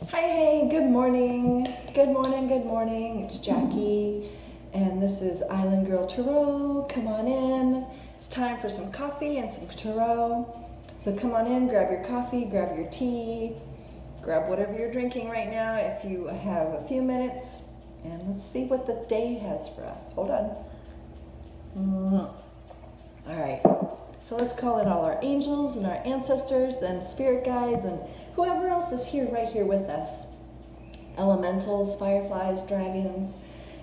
Hi, hey, good morning. Good morning, good morning. It's Jackie, and this is Island Girl Tarot. Come on in. It's time for some coffee and some tarot. So come on in, grab your coffee, grab your tea, grab whatever you're drinking right now if you have a few minutes, and let's see what the day has for us. Hold on. All right. So let's call in all our angels and our ancestors and spirit guides and whoever else is here, right here with us. Elementals, fireflies, dragons.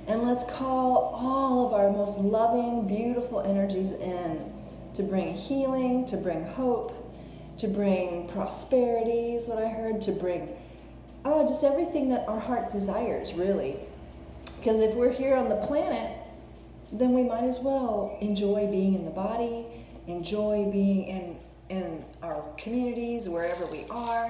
And let's call all of our most loving, beautiful energies in to bring healing, to bring hope, to bring prosperity is what I heard, to bring just everything that our heart desires, really. Because if we're here on the planet, then we might as well enjoy being in the body, enjoy being in our communities, wherever we are.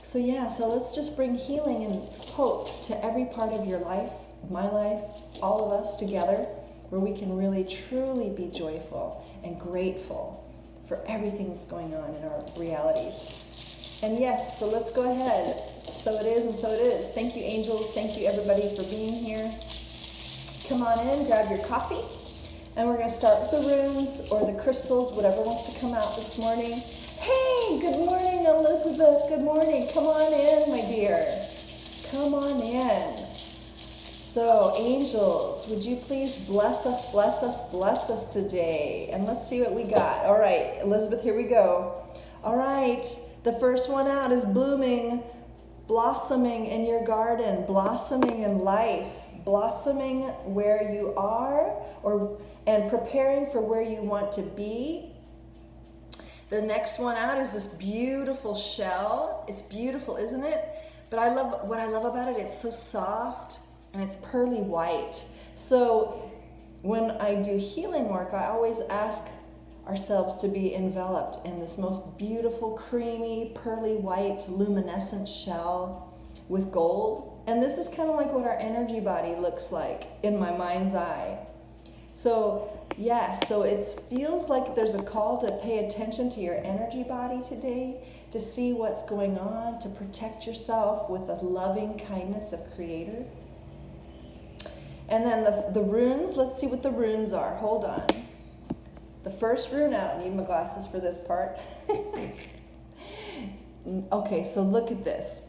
So yeah, so let's just bring healing and hope to every part of your life, my life, all of us together, where we can really truly be joyful and grateful for everything that's going on in our realities. And yes, so let's go ahead. So it is and so it is. Thank you, angels. Thank you, everybody, for being here. Come on in, grab your coffee, and we're going to start with the runes or the crystals, whatever wants to come out this morning. Hey, good morning, Elizabeth. Good morning. Come on in, my dear. Come on in. So, angels, would you please bless us, bless us, bless us today? And let's see what we got. All right, Elizabeth, here we go. All right, the first one out is blooming, blossoming in your garden, blossoming in life, blossoming where you are, and preparing for where you want to be. The next one out is this beautiful shell. It's beautiful, isn't it? But what I love about it, it's so soft and it's pearly white. So when I do healing work, I always ask ourselves to be enveloped in this most beautiful, creamy, pearly white, luminescent shell with gold. And this is kind of like what our energy body looks like in my mind's eye. So yeah, so it feels like there's a call to pay attention to your energy body today, to see what's going on, to protect yourself with the loving kindness of Creator. And then the runes, let's see what the runes are. Hold on. The first rune out, I need my glasses for this part. Okay, so look at this.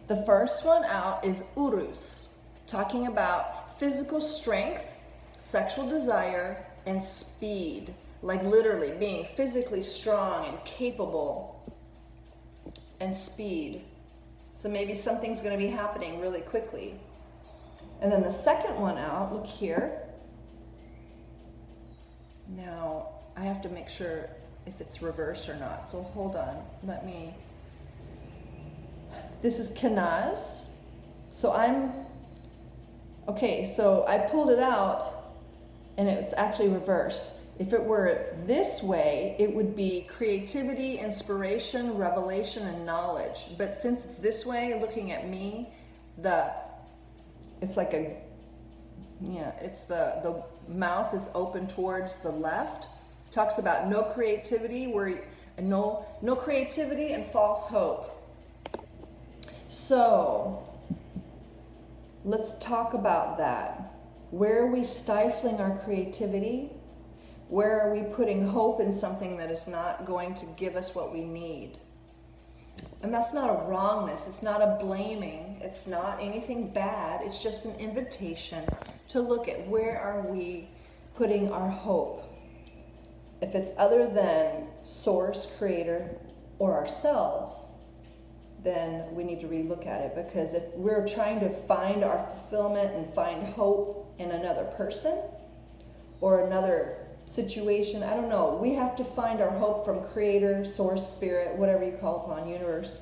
The first one out is Urus, talking about physical strength, sexual desire, and speed. Like literally being physically strong and capable, and speed. So maybe something's going to be happening really quickly. And then the second one out, look here. Now, I have to make sure if it's reversed or not. So hold on, this is Kanaz. So so I pulled it out and it's actually reversed. If it were this way, it would be creativity, inspiration, revelation, and knowledge. But since it's this way, looking at me, it's like the mouth is open towards the left. Talks about no creativity, no creativity and false hope. So let's talk about that. Where are we stifling our creativity? Where are we putting hope in something that is not going to give us what we need? And that's not a wrongness, it's not a blaming, it's not anything bad, it's just an invitation to look at where are we putting our hope. If it's other than Source, Creator, or ourselves, then we need to relook at it, because if we're trying to find our fulfillment and find hope in another person or another situation, I don't know, we have to find our hope from Creator, Source, Spirit, whatever you call upon, universe,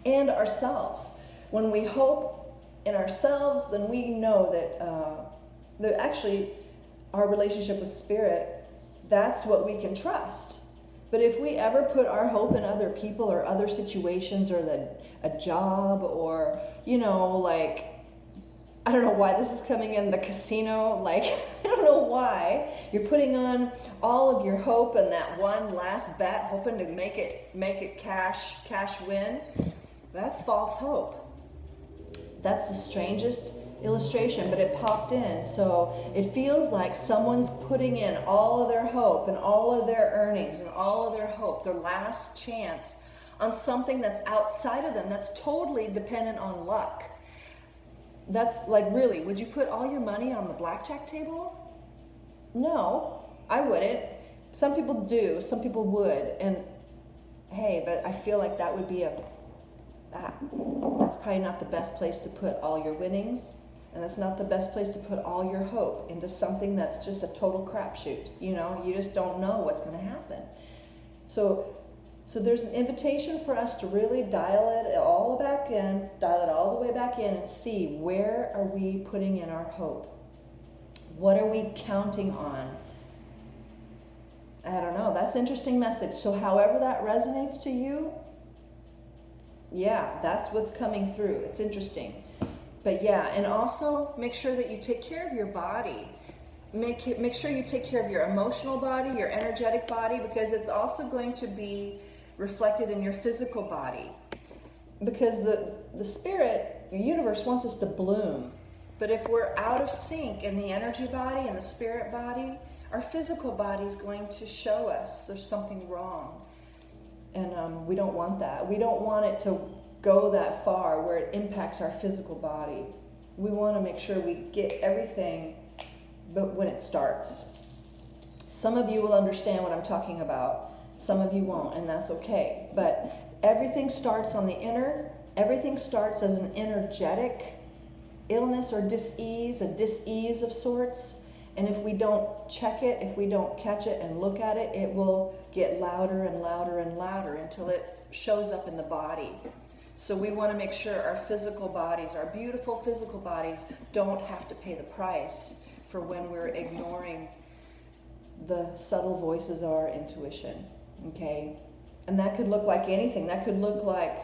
and ourselves. When we hope in ourselves, then we know that actually our relationship with Spirit, that's what we can trust. But if we ever put our hope in other people or other situations or a job or, I don't know why this is coming in, the casino, I don't know why. You're putting on all of your hope in that one last bet, hoping to make it cash win. That's false hope. That's the strangest illustration, but it popped in. So it feels like someone's putting in all of their hope and all of their earnings and all of their hope, their last chance, on something that's outside of them, that's totally dependent on luck. That's like, really, would you put all your money on the blackjack table? No, I wouldn't. Some people do, some people would, and hey, but I feel like that would be that's probably not the best place to put all your winnings, and that's not the best place to put all your hope into something that's just a total crapshoot. You know, you just don't know what's going to happen. So there's an invitation for us to really dial it all back in, dial it all the way back in, and see, where are we putting in our hope? What are we counting on? I don't know. That's an interesting message. So however that resonates to you, yeah, that's what's coming through. It's interesting. But yeah, and also make sure that you take care of your body. Make sure you take care of your emotional body, your energetic body, because it's also going to be reflected in your physical body. Because the spirit, the universe wants us to bloom. But if we're out of sync in the energy body and the spirit body, our physical body is going to show us there's something wrong. And we don't want that. We don't want it to go that far where it impacts our physical body. We want to make sure we get everything, but when it starts. Some of you will understand what I'm talking about. Some of you won't, and that's okay. But everything starts on the inner. Everything starts as an energetic illness or dis-ease, a dis-ease of sorts. And if we don't check it, if we don't catch it and look at it, it will get louder and louder and louder until it shows up in the body. So we want to make sure our physical bodies, our beautiful physical bodies, don't have to pay the price for when we're ignoring the subtle voices of our intuition, okay? And that could look like anything. That could look like,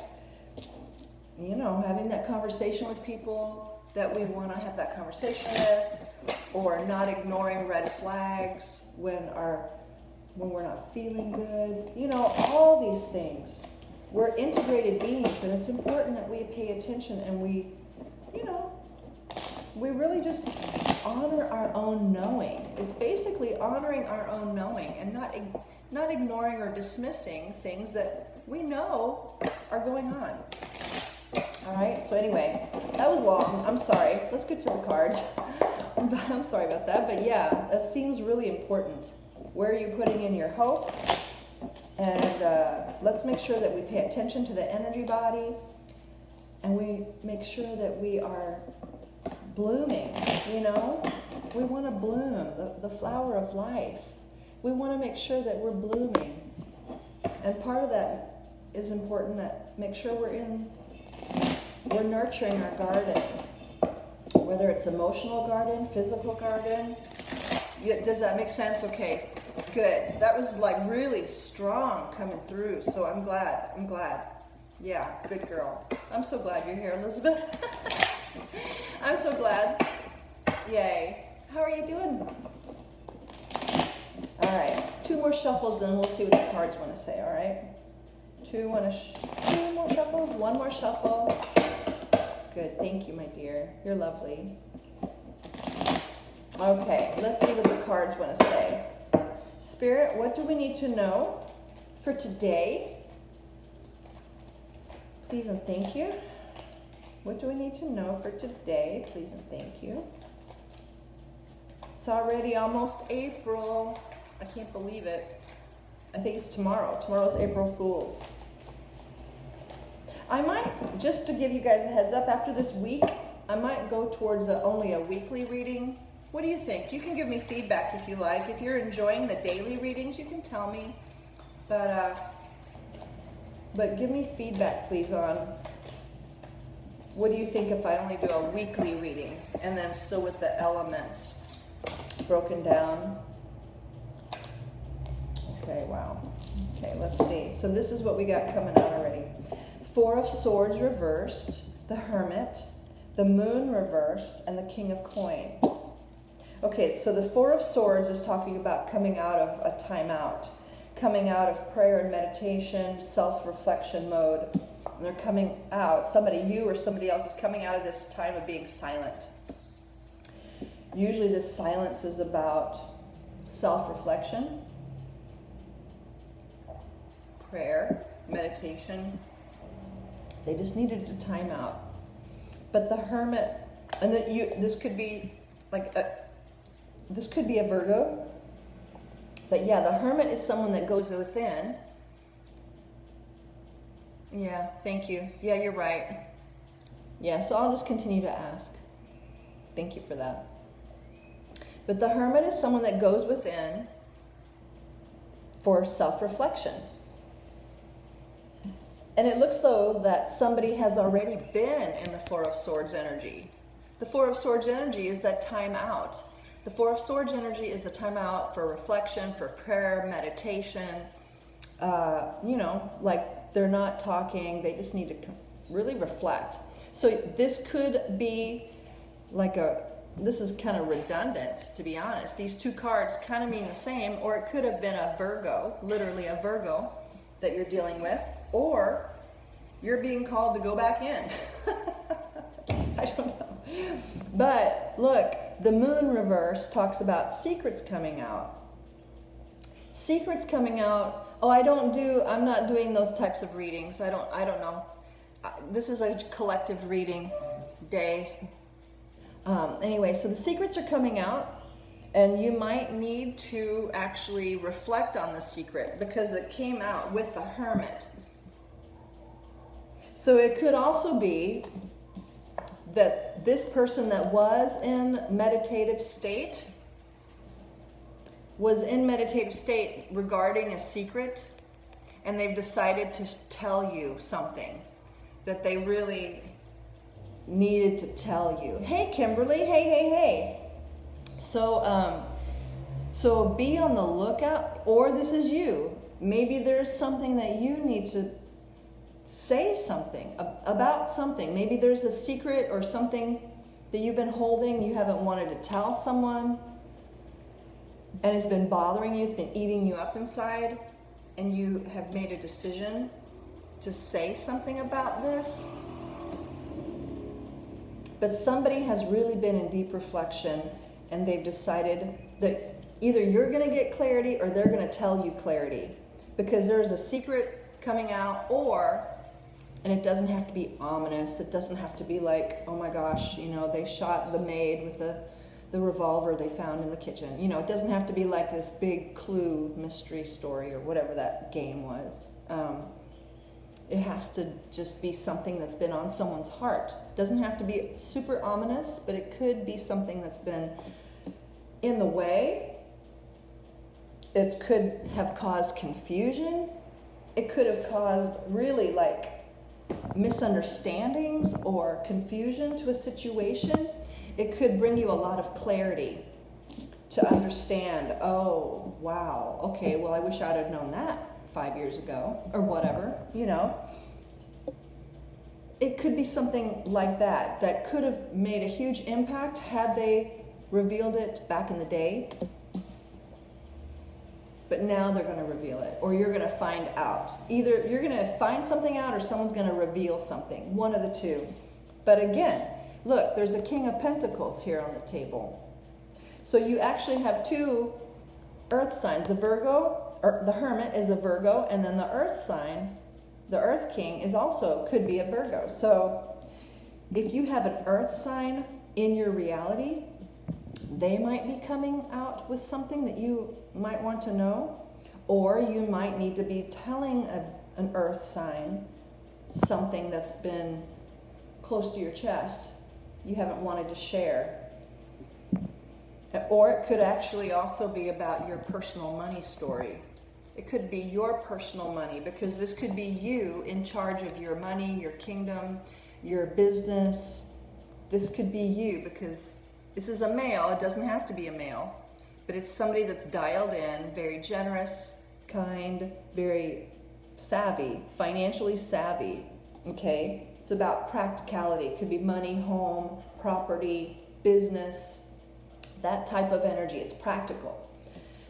you know, having that conversation with people that we want to have that conversation with, or not ignoring red flags when we're not feeling good. You know, all these things. We're integrated beings, and it's important that we pay attention and we, you know, we really just honor our own knowing. It's basically honoring our own knowing and not ignoring or dismissing things that we know are going on. All right, so anyway, that was long. I'm sorry. Let's get to the cards. I'm sorry about that, but yeah, that seems really important. Where are you putting in your hope? And let's make sure that we pay attention to the energy body, and we make sure that we are blooming, you know? We want to bloom, the flower of life. We want to make sure that we're blooming. And part of that is important, that make sure we're nurturing our garden, whether it's emotional garden, physical garden. Does that make sense? Okay, good. That was like really strong coming through, so I'm glad. Yeah, good girl. I'm so glad you're here, Elizabeth. I'm so glad. Yay. How are you doing? All right, 2 more shuffles and we'll see what the cards want to say, all right? 2 more shuffles, 1 more shuffle. Good, thank you, my dear. You're lovely. Okay, let's see what the cards want to say. Spirit, what do we need to know for today? Please and thank you. What do we need to know for today? Please and thank you. It's already almost April. I can't believe it. I think it's tomorrow. Tomorrow's April Fool's. I might, just to give you guys a heads up, after this week, I might go towards only a weekly reading. What do you think? You can give me feedback if you like. If you're enjoying the daily readings, you can tell me. But give me feedback, please, on what do you think if I only do a weekly reading and then still with the elements broken down. Okay, wow. Okay, let's see. So this is what we got coming out already. 4 of Swords reversed, the Hermit, the Moon reversed, and the King of Coins. Okay, so the 4 of Swords is talking about coming out of a timeout, coming out of prayer and meditation, self-reflection mode. And they're coming out. Somebody, you or somebody else, is coming out of this time of being silent. Usually this silence is about self-reflection, prayer, meditation. They just needed to time out. But the Hermit, and this could be this could be a Virgo. But yeah, the Hermit is someone that goes within. Yeah, thank you. Yeah, you're right. Yeah, so I'll just continue to ask. Thank you for that. But the Hermit is someone that goes within for self-reflection. And it looks though that somebody has already been in the Four of Swords energy. The Four of Swords energy is that time out. The Four of Swords energy is the time out for reflection, for prayer, meditation. Like they're not talking, they just need to really reflect. So this could be this is kind of redundant, to be honest. These two cards kind of mean the same, or it could have been a Virgo, literally a Virgo that you're dealing with, or you're being called to go back in. I don't know. But look, the Moon reverse talks about secrets coming out. Secrets coming out. Oh, I'm not doing those types of readings. I don't know. This is a collective reading day. Anyway, so the secrets are coming out, and you might need to actually reflect on the secret because it came out with the Hermit. So it could also be that this person that was in meditative state regarding a secret, and they've decided to tell you something that they really needed to tell you. Hey, Kimberly. Hey. So be on the lookout, or this is you. Maybe there's something that you need to say something about something. Maybe there's a secret or something that you've been holding, you haven't wanted to tell someone, and it's been bothering you, it's been eating you up inside, and you have made a decision to say something about this. But somebody has really been in deep reflection, and they've decided that either you're going to get clarity or they're going to tell you clarity, because there's a secret coming out, and it doesn't have to be ominous. It doesn't have to be like, oh my gosh, they shot the maid with the revolver they found in the kitchen. It doesn't have to be like this big Clue mystery story or whatever that game was. It has to just be something that's been on someone's heart. It doesn't have to be super ominous, but it could be something that's been in the way. It could have caused confusion. It could have caused really misunderstandings or confusion to a situation. It could bring you a lot of clarity to understand, oh, wow, okay, well, I wish I'd have known that 5 years ago, or whatever, It could be something like that could have made a huge impact had they revealed it back in the day. But now they're going to reveal it, or you're going to find out. Either you're going to find something out, or someone's going to reveal something. One of the two. But again, look, there's a King of Pentacles here on the table. So you actually have two earth signs. The Hermit is a Virgo, and then the earth sign, the Earth King, could be a Virgo. So if you have an earth sign in your reality, they might be coming out with something that you might want to know, or you might need to be telling an earth sign something that's been close to your chest you haven't wanted to share. Or it could actually also be about your personal money story. It could be your personal money, because this could be you in charge of your money, your kingdom, your business. This could be you, because this is a male. It doesn't have to be a male, but it's somebody that's dialed in, very generous, kind, very savvy, financially savvy, okay? It's about practicality. It could be money, home, property, business, that type of energy. It's practical.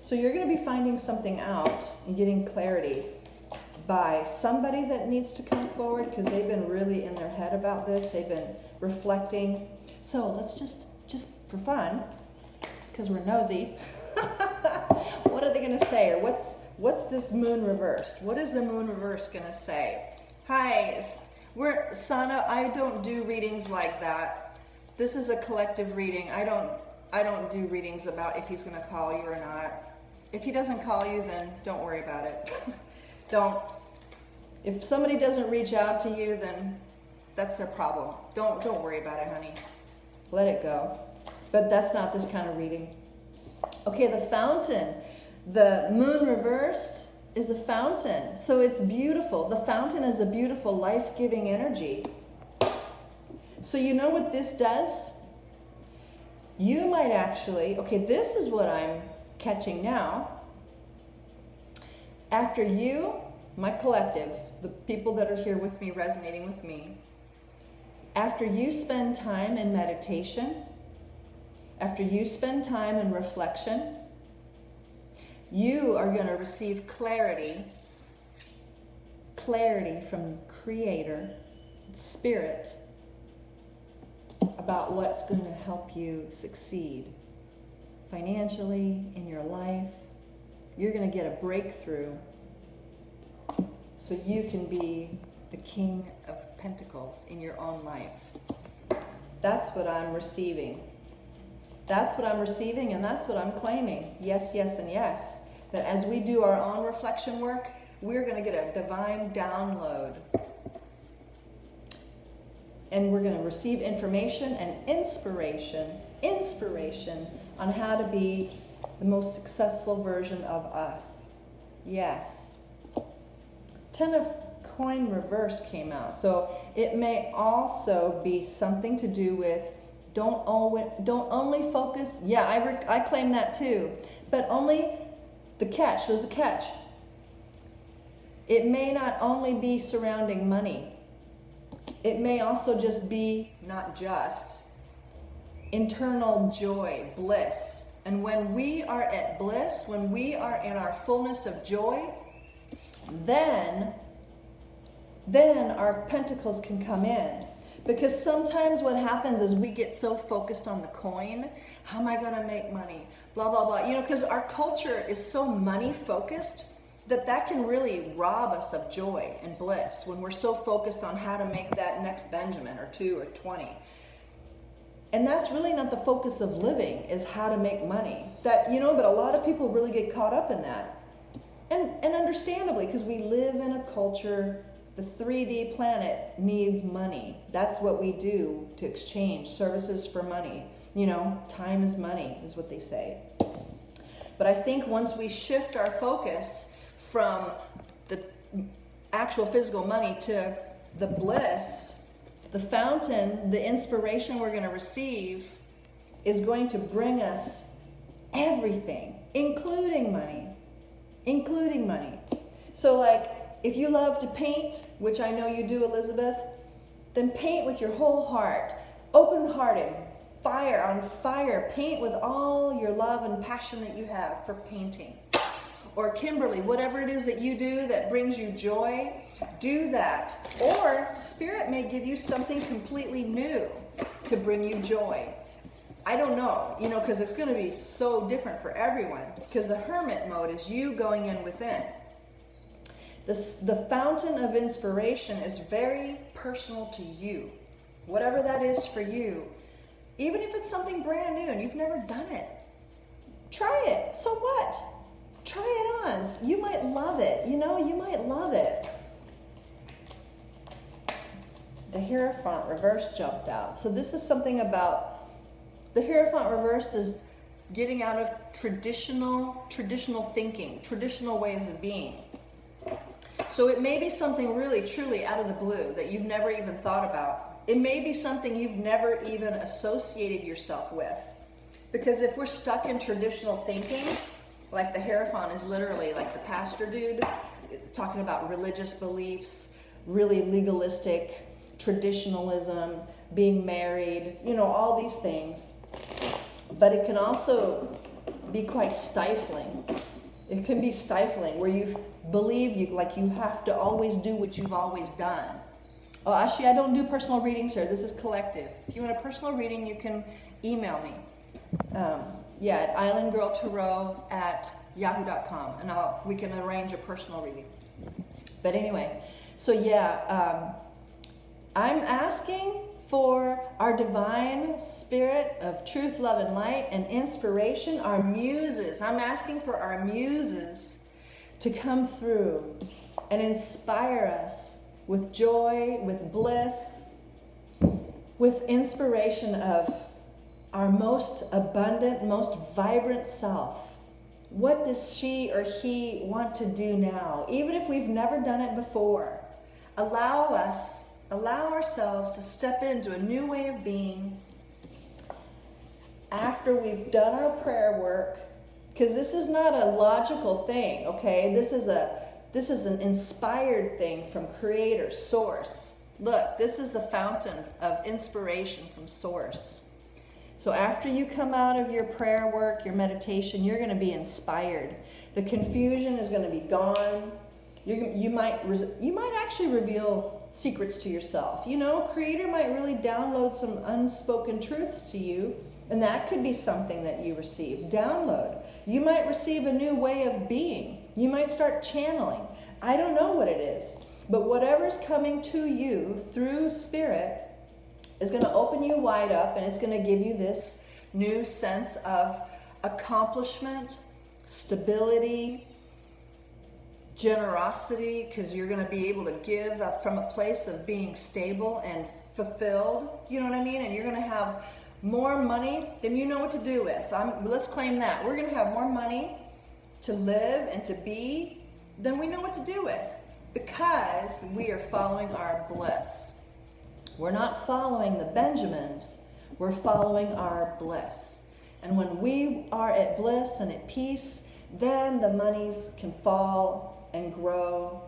So you're going to be finding something out and getting clarity. by somebody that needs to come forward because they've been really in their head about this. They've been reflecting. So let's just for fun, because we're nosy, what are they going to say? Or what's this moon reversed? What is the moon reverse going to say? Hi, Sana, I don't do readings like that. This is a collective reading. I don't do readings about if he's going to call you or not. If he doesn't call you, then don't worry about it. If somebody doesn't reach out to you, then that's their problem. Don't worry about it, honey. Let it go. But that's not this kind of reading. Okay, the fountain. The moon reversed is a fountain. So it's beautiful. The fountain is a beautiful life-giving energy. So you know what this does? You might actually, okay, this is what I'm catching now. After you, my collective, the people that are here with me, resonating with me, after you spend time in meditation, after you spend time in reflection, you are going to receive clarity from Creator, Spirit, about what's going to help you succeed financially, in your life. You're going to get a breakthrough so you can be the King of Pentacles in your own life. That's what I'm receiving. That's what I'm receiving, and that's what I'm claiming. Yes, yes, and yes. That as we do our own reflection work, we're going to get a divine download. And we're going to receive information and inspiration on how to be the most successful version of us. Yes. 10 of coin reverse came out. So it may also be something to do with don't only focus. Yeah, I claim that too. But only the catch. There's a catch. It may not only be surrounding money. It may also just be, not just, internal joy, bliss. And when we are at bliss, when we are in our fullness of joy, then our pentacles can come in. Because sometimes what happens is we get so focused on the coin. How am I going to make money? Blah, blah, blah. You know, because our culture is so money focused that can really rob us of joy and bliss when we're so focused on how to make that next Benjamin or 2 or 20. And that's really not the focus of living, is how to make money. But a lot of people really get caught up in that. And understandably, because we live in a culture, the 3D planet needs money. That's what we do to exchange services for money. Time is money, is what they say. But I think once we shift our focus from the actual physical money to the bliss, the fountain, the inspiration we're going to receive is going to bring us everything, including money. So like, if you love to paint, which I know you do, Elizabeth, then paint with your whole heart, open-hearted, fire on fire. Paint with all your love and passion that you have for painting. Or Kimberly, whatever it is that you do that brings you joy, do that. Or Spirit may give you something completely new to bring you joy. I don't know, because it's going to be so different for everyone. Because the hermit mode is you going in within. The fountain of inspiration is very personal to you. Whatever that is for you. Even if it's something brand new and you've never done it. Try it. So what? Try it on. You might love it. You might love it. The Hierophant reverse jumped out. So this is something about the Hierophant reverse is getting out of traditional thinking, traditional ways of being. So it may be something really, truly out of the blue that you've never even thought about. It may be something you've never even associated yourself with. Because if we're stuck in traditional thinking, like the Hierophant is literally like the pastor dude, talking about religious beliefs, really legalistic, traditionalism, being married, all these things. But it can also be quite stifling. It can be stifling where believe you have to always do what you've always done. Oh, actually, I don't do personal readings here. This is collective. If you want a personal reading, you can email me. At islandgirltarot@yahoo.com, and we can arrange a personal reading. But anyway, so I'm asking for our divine spirit of truth, love, and light and inspiration, our muses. I'm asking for our muses to come through and inspire us with joy, with bliss, with inspiration of our most abundant, most vibrant self. What does she or he want to do now? Even if we've never done it before, allow ourselves to step into a new way of being after we've done our prayer work, because this is not a logical thing, okay? This is an inspired thing from Creator, Source. Look, this is the fountain of inspiration from Source. So after you come out of your prayer work, your meditation, you're going to be inspired. The confusion is going to be gone. You might actually reveal secrets to yourself. Creator might really download some unspoken truths to you, and that could be something that you receive. Download. You might receive a new way of being. You might start channeling. I don't know what it is, but whatever's coming to you through Spirit is going to open you wide up, and it's going to give you this new sense of accomplishment, stability, generosity, because you're going to be able to give from a place of being stable and fulfilled. You know what I mean? And you're going to have more money than you know what to do with. Let's claim that. We're going to have more money to live and to be than we know what to do with, because we are following our bliss. We're not following the Benjamins. We're following our bliss. And when we are at bliss and at peace, then the monies can fall and grow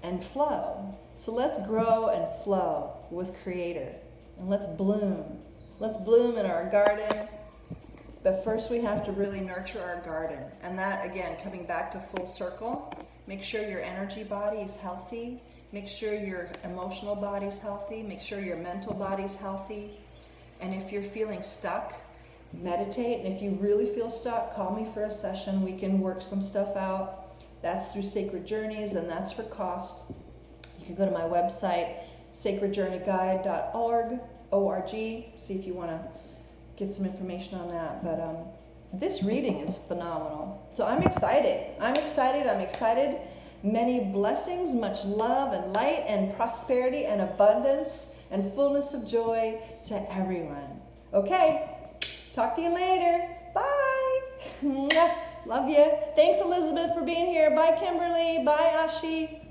and flow. So let's grow and flow with Creator. And let's bloom. Let's bloom in our garden. But first we have to really nurture our garden. And that, again, coming back to full circle, make sure your energy body is healthy. Make sure your emotional body's healthy. Make sure your mental body's healthy. And if you're feeling stuck, meditate. And if you really feel stuck, call me for a session. We can work some stuff out. That's through Sacred Journeys, and that's for cost. You can go to my website, sacredjourneyguide.org, O-R-G, see if you want to get some information on that. But this reading is phenomenal. So I'm excited. Many blessings, much love and light and prosperity and abundance and fullness of joy to everyone. Okay, talk to you later. Bye. Love you. Thanks, Elizabeth, for being here. Bye, Kimberly. Bye, Ashi.